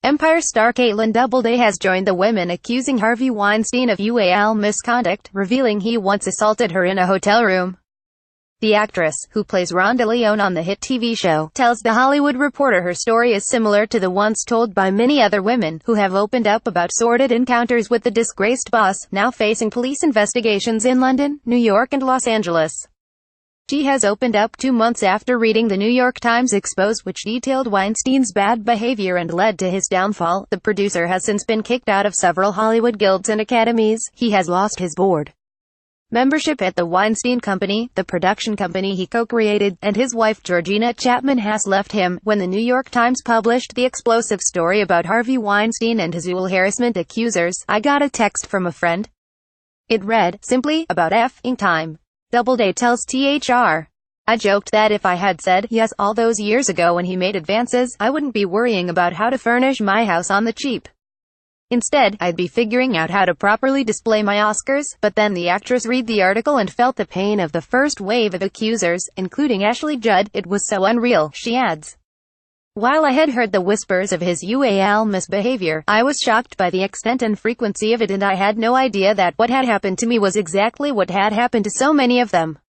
Empire star Kaitlin Doubleday has joined the women accusing Harvey Weinstein of UAL misconduct, revealing he once assaulted her in a hotel room. The actress, who plays Rhonda Lyon on the hit TV show, tells The Hollywood Reporter her story is similar to the ones told by many other women, who have opened up about sordid encounters with the disgraced boss, now facing police investigations in London, New York and Los Angeles. She has opened up 2 months after reading the New York Times expose which detailed Weinstein's bad behavior and led to his downfall. The producer has since been kicked out of several Hollywood guilds and academies. He has lost his board membership at the Weinstein Company, the production company he co-created, and his wife Georgina Chapman has left him. When the New York Times published the explosive story about Harvey Weinstein and his sexual harassment accusers, I got a text from a friend. It read, "Simply, about f***ing time." Doubleday tells THR. "I joked that if I had said yes all those years ago when he made advances, I wouldn't be worrying about how to furnish my house on the cheap. Instead, I'd be figuring out how to properly display my Oscars." But then the actress read the article and felt the pain of the first wave of accusers, including Ashley Judd. "It was so unreal," she adds. "While I had heard the whispers of his UAL misbehavior, I was shocked by the extent and frequency of it, and I had no idea that what had happened to me was exactly what had happened to so many of them.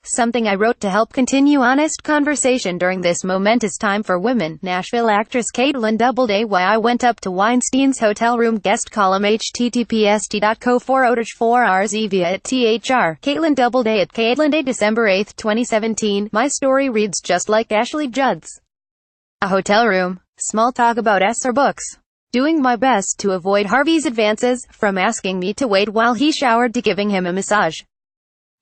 Something I wrote to help continue honest conversation during this momentous time for women." Nashville actress Kaitlin Doubleday. Why I went up to Weinstein's hotel room guest column https://co/4rz via at THR. Kaitlin Doubleday at Kaitlin Day, December 8, 2017. My story reads just like Ashley Judd's. A hotel room. Small talk about S or books. Doing my best to avoid Harvey's advances, from asking me to wait while he showered to giving him a massage.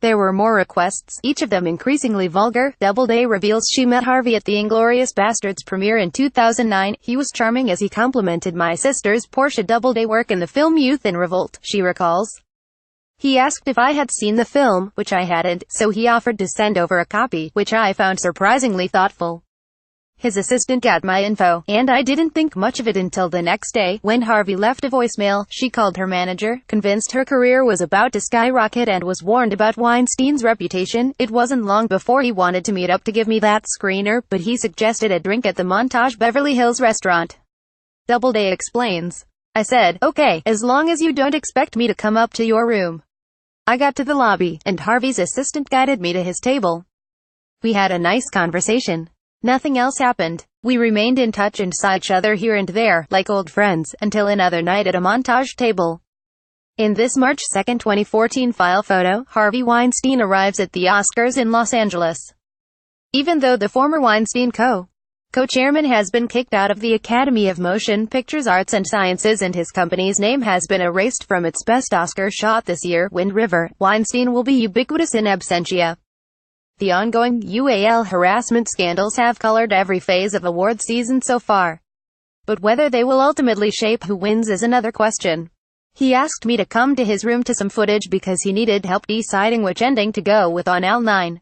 There were more requests, each of them increasingly vulgar. Doubleday reveals she met Harvey at the Inglourious Basterds premiere in 2009. "He was charming as he complimented my sisters Portia Doubleday work in the film Youth in Revolt," she recalls. "He asked if I had seen the film, which I hadn't, so he offered to send over a copy, which I found surprisingly thoughtful. His assistant got my info, and I didn't think much of it until the next day, when Harvey left a voicemail. She called her manager, convinced her career was about to skyrocket, and was warned about Weinstein's reputation. It wasn't long before he wanted to meet up to give me that screener, but he suggested a drink at the Montage Beverly Hills restaurant." Doubleday explains. "I said, okay, as long as you don't expect me to come up to your room. I got to the lobby, and Harvey's assistant guided me to his table. We had a nice conversation. Nothing else happened. We remained in touch and saw each other here and there, like old friends, until another night at a Montage table." In this March 2, 2014 file photo, Harvey Weinstein arrives at the Oscars in Los Angeles. Even though the former Weinstein co-chairman has been kicked out of the Academy of Motion Pictures Arts and Sciences and his company's name has been erased from its best Oscar shot this year, Wind River, Weinstein will be ubiquitous in absentia. The ongoing UAL harassment scandals have colored every phase of awards season so far. But whether they will ultimately shape who wins is another question. "He asked me to come to his room to some footage because he needed help deciding which ending to go with on L9.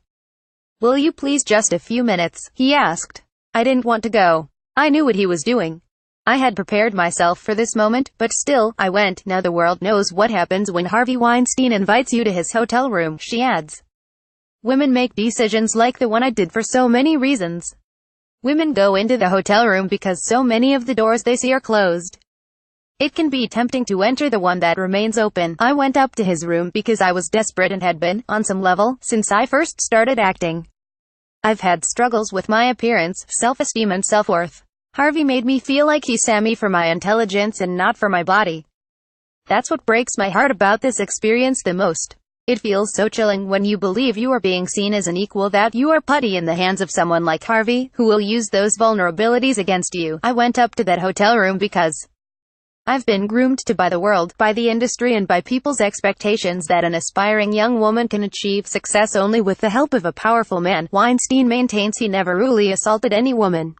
Will you please just a few minutes?" he asked. I didn't want to go. I knew what he was doing. I had prepared myself for this moment, but still, I went. Now the world knows what happens when Harvey Weinstein invites you to his hotel room, she adds. Women make decisions like the one I did for so many reasons. Women go into the hotel room because so many of the doors they see are closed. It can be tempting to enter the one that remains open. I went up to his room because I was desperate and had been, on some level, since I first started acting. I've had struggles with my appearance, self-esteem and self-worth. Harvey made me feel like he saw me for my intelligence and not for my body. That's what breaks my heart about this experience the most. It feels so chilling when you believe you are being seen as an equal that you are putty in the hands of someone like Harvey, who will use those vulnerabilities against you. I went up to that hotel room because I've been groomed to by the world, by the industry and by people's expectations that an aspiring young woman can achieve success only with the help of a powerful man. Weinstein maintains he never really assaulted any woman.